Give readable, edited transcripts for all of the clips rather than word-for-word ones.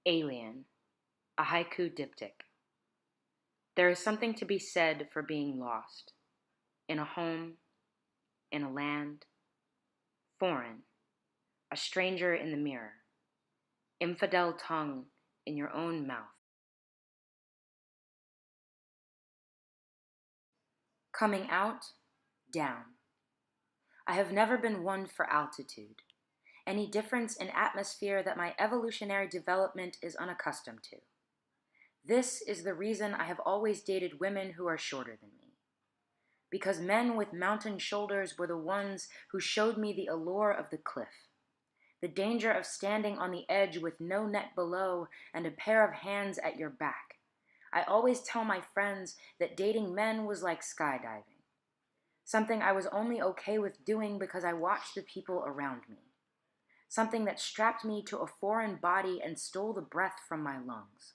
Alien, a haiku diptych. There is something to be said for being lost, in a home, in a land, foreign, a stranger in the mirror, infidel tongue in your own mouth. Coming out, down. I have never been one for altitude, any difference in atmosphere that my evolutionary development is unaccustomed to. This is the reason I have always dated women who are shorter than me. Because men with mountain shoulders were the ones who showed me the allure of the cliff, the danger of standing on the edge with no net below and a pair of hands at your back. I always tell my friends that dating men was like skydiving, something I was only okay with doing because I watched the people around me, something that strapped me to a foreign body and stole the breath from my lungs,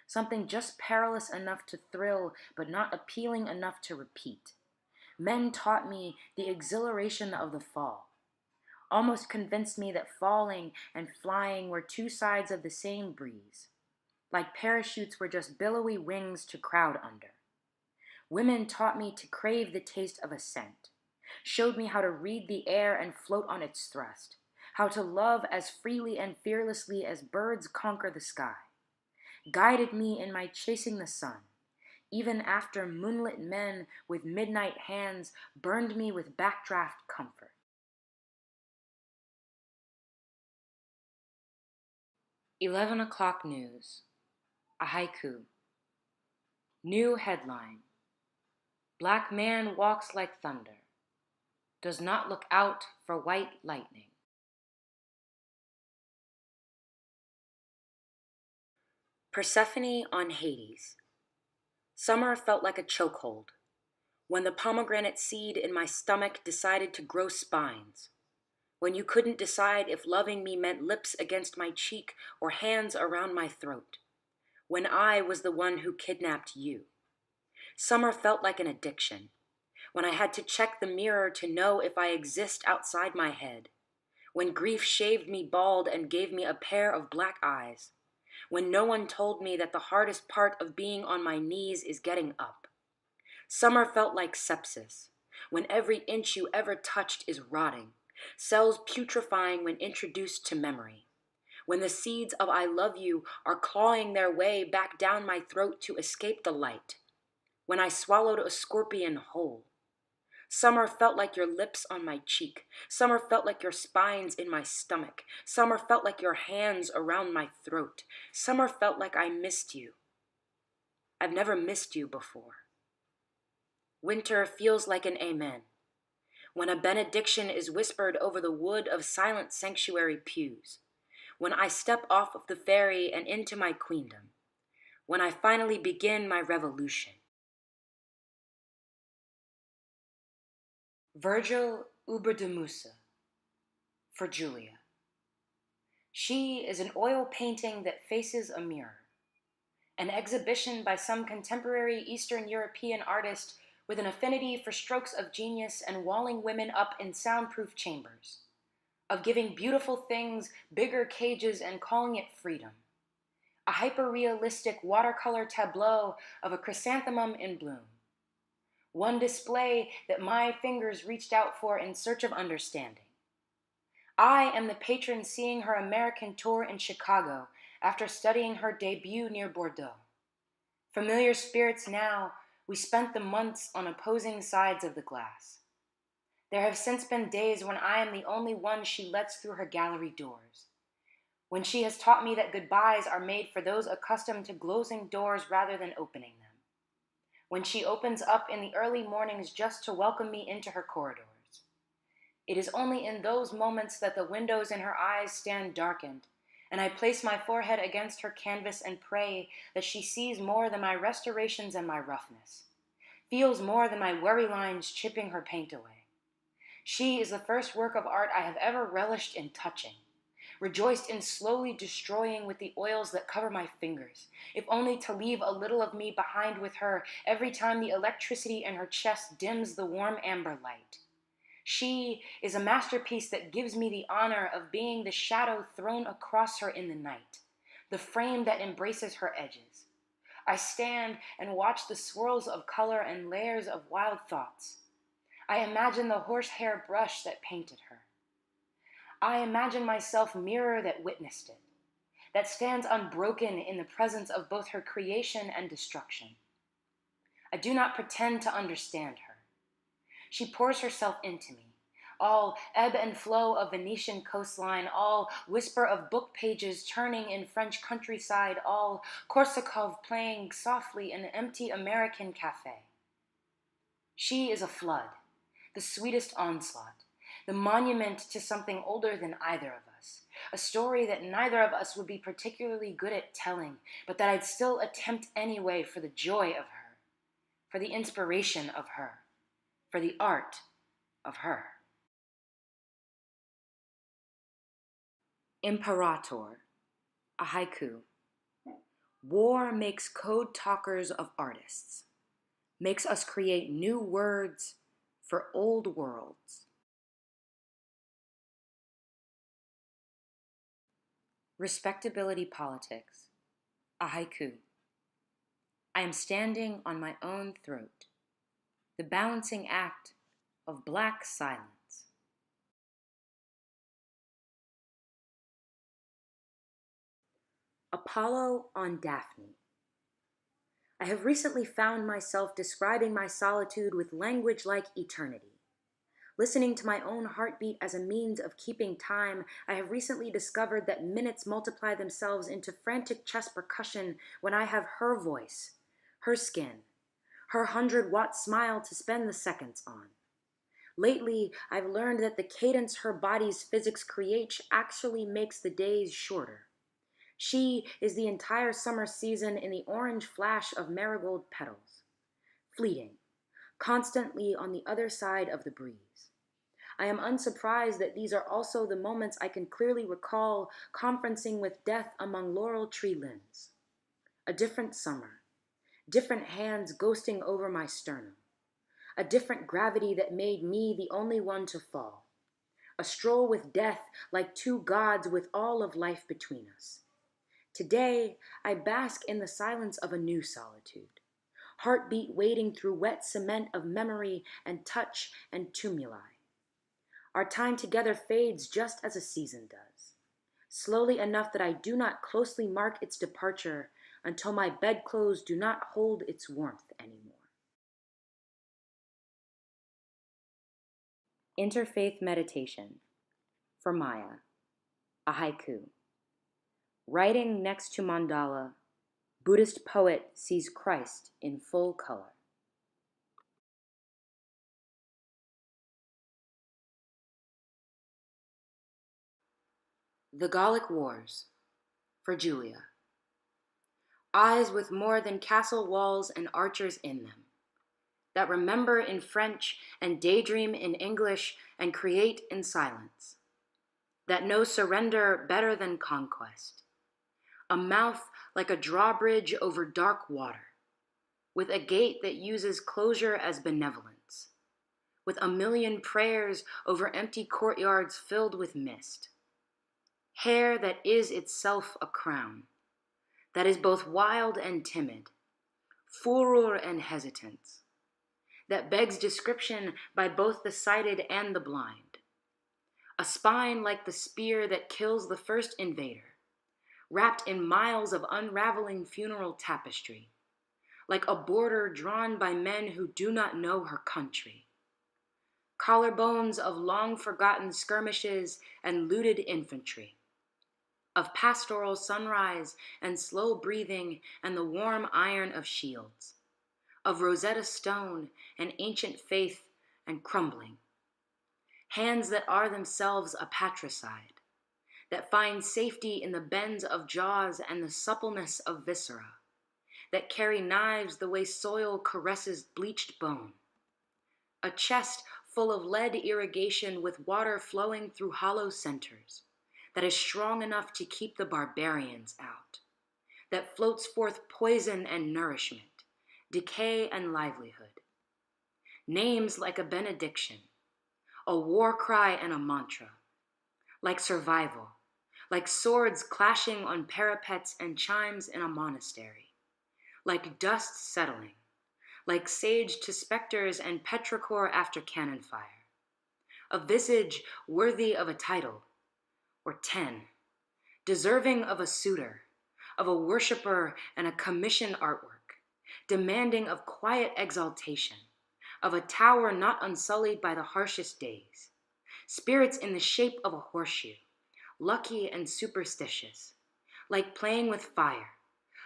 something just perilous enough to thrill but not appealing enough to repeat. Men taught me the exhilaration of the fall, almost convinced me that falling and flying were two sides of the same breeze, like parachutes were just billowy wings to crowd under. Women taught me to crave the taste of ascent, showed me how to read the air and float on its thrust, how to love as freely and fearlessly as birds conquer the sky, guided me in my chasing the sun, even after moonlit men with midnight hands burned me with backdraft comfort. 11 o'clock news. A haiku. New headline. Black man walks like thunder. Does not look out for white lightning. Persephone on Hades. Summer felt like a chokehold, when the pomegranate seed in my stomach decided to grow spines, when you couldn't decide if loving me meant lips against my cheek or hands around my throat, when I was the one who kidnapped you. Summer felt like an addiction, when I had to check the mirror to know if I exist outside my head, when grief shaved me bald and gave me a pair of black eyes, when no one told me that the hardest part of being on my knees is getting up. Summer felt like sepsis, when every inch you ever touched is rotting, cells putrefying when introduced to memory, when the seeds of I love you are clawing their way back down my throat to escape the light, when I swallowed a scorpion whole. Summer felt like your lips on my cheek. Summer felt like your spines in my stomach. Summer felt like your hands around my throat. Summer felt like I missed you. I've never missed you before. Winter feels like an amen, when a benediction is whispered over the wood of silent sanctuary pews, when I step off of the ferry and into my queendom, when I finally begin my revolution. Virgil über de Muse, for Julia. She is an oil painting that faces a mirror, an exhibition by some contemporary Eastern European artist with an affinity for strokes of genius and walling women up in soundproof chambers, of giving beautiful things bigger cages and calling it freedom. A hyper-realistic watercolor tableau of a chrysanthemum in bloom. One display that my fingers reached out for in search of understanding. I am the patron seeing her American tour in Chicago after studying her debut near Bordeaux. Familiar spirits now, we spent the months on opposing sides of the glass. There have since been days when I am the only one she lets through her gallery doors, when she has taught me that goodbyes are made for those accustomed to closing doors rather than opening them, when she opens up in the early mornings just to welcome me into her corridors. It is only in those moments that the windows in her eyes stand darkened, and I place my forehead against her canvas and pray that she sees more than my restorations and my roughness, feels more than my worry lines chipping her paint away. She is the first work of art I have ever relished in touching, rejoiced in slowly destroying with the oils that cover my fingers, if only to leave a little of me behind with her every time the electricity in her chest dims the warm amber light. She is a masterpiece that gives me the honor of being the shadow thrown across her in the night, the frame that embraces her edges. I stand and watch the swirls of color and layers of wild thoughts. I imagine the horsehair brush that painted her. I imagine myself mirror that witnessed it, that stands unbroken in the presence of both her creation and destruction. I do not pretend to understand her. She pours herself into me, all ebb and flow of Venetian coastline, all whisper of book pages turning in French countryside, all Korsakov playing softly in an empty American cafe. She is a flood, the sweetest onslaught, the monument to something older than either of us, a story that neither of us would be particularly good at telling, but that I'd still attempt anyway for the joy of her, for the inspiration of her, for the art of her. Imperator, a haiku. War makes code talkers of artists, makes us create new words for old worlds. Respectability politics, a haiku. I am standing on my own throat, the balancing act of black silence. Apollo on Daphne. I have recently found myself describing my solitude with language like eternity. Listening to my own heartbeat as a means of keeping time, I have recently discovered that minutes multiply themselves into frantic chest percussion when I have her voice, her skin, her 100-watt smile to spend the seconds on. Lately, I've learned that the cadence her body's physics create actually makes the days shorter. She is the entire summer season in the orange flash of marigold petals, fleeting, constantly on the other side of the breeze. I am unsurprised that these are also the moments I can clearly recall conferencing with death among laurel tree limbs. A different summer, different hands ghosting over my sternum, a different gravity that made me the only one to fall. A stroll with death like two gods with all of life between us. Today, I bask in the silence of a new solitude, heartbeat wading through wet cement of memory and touch and tumuli. Our time together fades just as a season does, slowly enough that I do not closely mark its departure until my bedclothes do not hold its warmth anymore. Interfaith meditation for Maya, a haiku. Writing next to mandala, Buddhist poet sees Christ in full color. The Gallic Wars, for Julia. Eyes with more than castle walls and archers in them, that remember in French and daydream in English and create in silence, that know surrender better than conquest. A mouth like a drawbridge over dark water, with a gate that uses closure as benevolence, with a million prayers over empty courtyards filled with mist. Hair that is itself a crown, that is both wild and timid, furor and hesitance, that begs description by both the sighted and the blind. A spine like the spear that kills the first invader, wrapped in miles of unraveling funeral tapestry, like a border drawn by men who do not know her country. Collarbones of long-forgotten skirmishes and looted infantry, of pastoral sunrise and slow breathing and the warm iron of shields, of Rosetta Stone and ancient faith and crumbling. Hands that are themselves a patricide, that find safety in the bends of jaws and the suppleness of viscera, that carry knives the way soil caresses bleached bone. A chest full of lead irrigation with water flowing through hollow centers, that is strong enough to keep the barbarians out, that floats forth poison and nourishment, decay and livelihood. Names like a benediction, a war cry and a mantra, like survival, like swords clashing on parapets and chimes in a monastery, like dust settling, like sage to specters and Petrichor after cannon fire, a visage worthy of a title, or 10, deserving of a suitor, of a worshipper and a commission artwork, demanding of quiet exaltation, of a tower not unsullied by the harshest days, spirits in the shape of a horseshoe, lucky and superstitious, like playing with fire,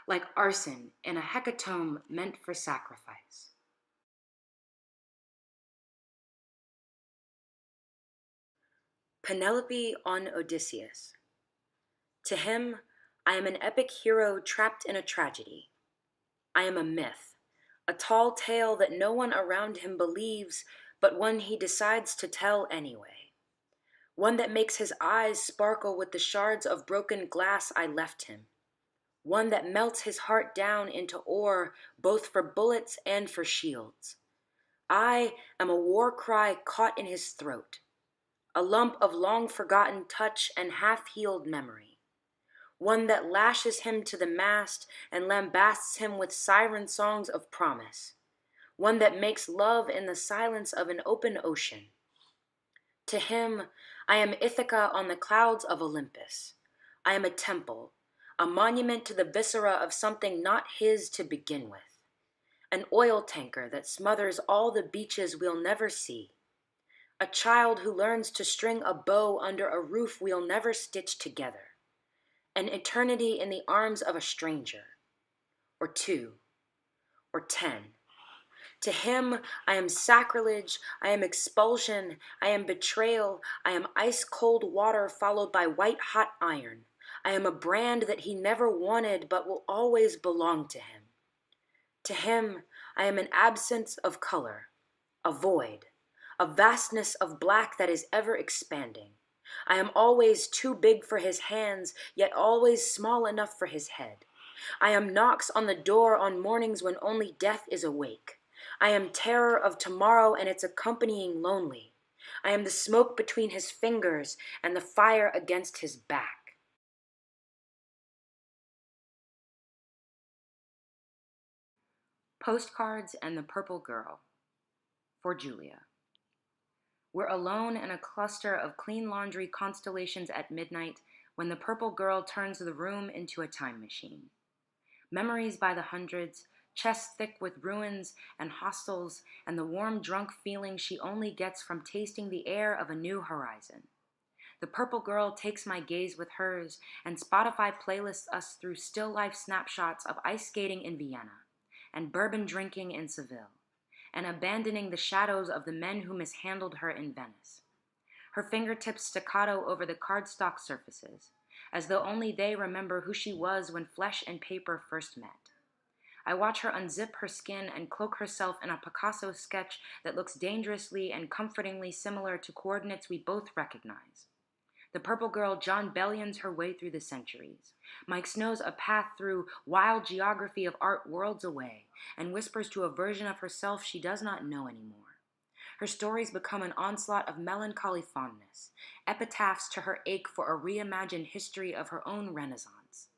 like arson in a hecatomb meant for sacrifice. Penelope on Odysseus. To him, I am an epic hero trapped in a tragedy. I am a myth, a tall tale that no one around him believes, but one he decides to tell anyway. One that makes his eyes sparkle with the shards of broken glass I left him. One that melts his heart down into ore, both for bullets and for shields. I am a war cry caught in his throat, a lump of long-forgotten touch and half-healed memory. One that lashes him to the mast and lambasts him with siren songs of promise. One that makes love in the silence of an open ocean. To him, I am Ithaca on the clouds of Olympus. I am a temple, a monument to the viscera of something not his to begin with. An oil tanker that smothers all the beaches we'll never see. A child who learns to string a bow under a roof we'll never stitch together. An eternity in the arms of a stranger. Or 2. Or 10. To him, I am sacrilege, I am expulsion, I am betrayal, I am ice-cold water followed by white-hot iron. I am a brand that he never wanted but will always belong to him. To him, I am an absence of color, a void, a vastness of black that is ever expanding. I am always too big for his hands, yet always small enough for his head. I am knocks on the door on mornings when only death is awake. I am terror of tomorrow and its accompanying lonely. I am the smoke between his fingers and the fire against his back. Postcards and the Purple Girl, for Julia. We're alone in a cluster of clean laundry constellations at midnight when the purple girl turns the room into a time machine. Memories by the hundreds, chest thick with ruins and hostels and the warm drunk feeling she only gets from tasting the air of a new horizon. The purple girl takes my gaze with hers, and Spotify playlists us through still life snapshots of ice skating in Vienna and bourbon drinking in Seville, and abandoning the shadows of the men who mishandled her in Venice. Her fingertips staccato over the cardstock surfaces, as though only they remember who she was when flesh and paper first met. I watch her unzip her skin and cloak herself in a Picasso sketch that looks dangerously and comfortingly similar to coordinates we both recognize. The purple girl John Bellions her way through the centuries. Mike Snow's a path through wild geography of art worlds away, and whispers to a version of herself she does not know anymore. Her stories become an onslaught of melancholy fondness, epitaphs to her ache for a reimagined history of her own renaissance.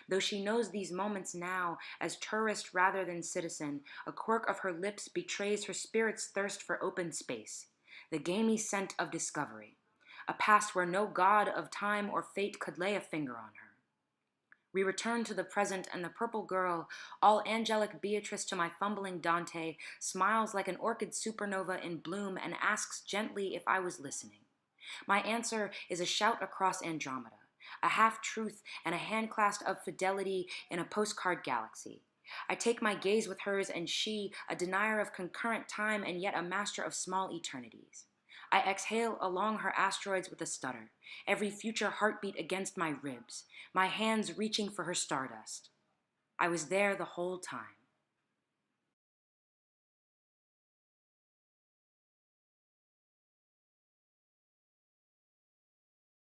Though she knows these moments now as tourist rather than citizen, a quirk of her lips betrays her spirit's thirst for open space, the gamey scent of discovery, a past where no god of time or fate could lay a finger on her. We return to the present, and the purple girl, all angelic Beatrice to my fumbling Dante, smiles like an orchid supernova in bloom and asks gently if I was listening. My answer is a shout across Andromeda, a half-truth and a handclasp of fidelity in a postcard galaxy. I take my gaze with hers, and she, a denier of concurrent time and yet a master of small eternities. I exhale along her asteroids with a stutter, every future heartbeat against my ribs, my hands reaching for her stardust. I was there the whole time.